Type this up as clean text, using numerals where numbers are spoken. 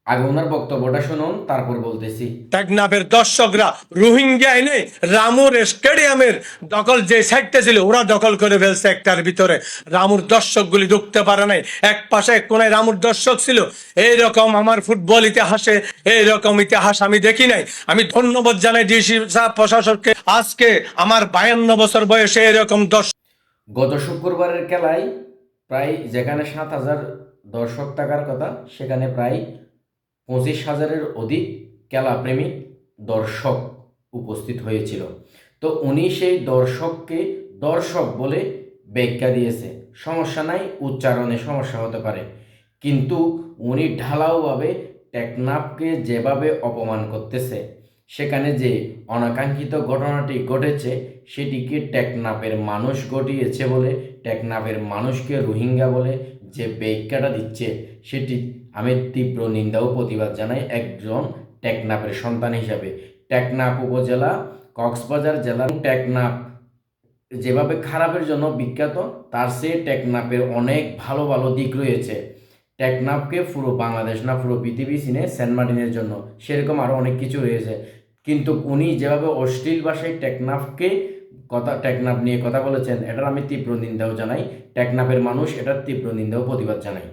আগে ওনার বক্তব্যটা শুনুন, তারপর বলতেছি। টেকনাফের দর্শকরা রোহিঙ্গা এনে রামুর স্টেডিয়ামের দখল যে সাইডটা ছিল ওরা দখল করে ফেলছে একটার ভিতরে। রামুর দর্শকগুলি ঢুকতে পারে নাই, এক পাশে এক কোনায় রামুর দর্শক ছিল। এইরকম আমার ফুটবল ইতিহাসে এইরকম ইতিহাস আমি দেখি নাই। আমি ধন্যবাদ জানাই ডিসি সাহেব, প্রশাসককে। আজকে আমার 52 বছর বয়সে এরকম দর্শক। গত শুক্রবারের খেলায় প্রায় যেখানে 7,000 দর্শক থাকার কথা, সেখানে প্রায় 25,000-এর অধিক খেলাপ্রেমিক দর্শক উপস্থিত হয়েছিল। তো উনি সেই দর্শককে দর্শক বলে ব্যাখ্যা দিয়েছে। সমস্যা নাই, উচ্চারণে সমস্যা হতে পারে, কিন্তু উনি ঢালাওভাবে টেকনাফকে যেভাবে অপমান করতেছে, সেখানে যে অনাকাঙ্ক্ষিত ঘটনাটি ঘটেছে সেটিকে টেকনাফের মানুষ ঘটিয়েছে বলে, টেকনাফের মানুষকে রোহিঙ্গা বলে যে ব্যাখ্যাটা দিচ্ছে, সেটি আমি তীব্র নিন্দা ও প্রতিবাদ জানাই একজন টেকনাফের সন্তান হিসাবে। টেকনাফ উপজেলা কক্সবাজার জেলার টেকনাফ যেভাবে খারাপের জন্য বিখ্যাত, তার চেয়ে টেকনাফের অনেক ভালো ভালো দিক রয়েছে। টেকনাফকে পুরো বাংলাদেশ না পুরো পৃথিবী চিনে সেন্ট মার্টিনের জন্য, সেরকম আরও অনেক কিছু রয়েছে। কিন্তু উনি যেভাবে অশ্লীল ভাষায় টেকনাফ নিয়ে কথা বলেছেন, এটার আমি তীব্র নিন্দাও জানাই। টেকনাফের মানুষ এটার তীব্র নিন্দাও প্রতিবাদ জানাই।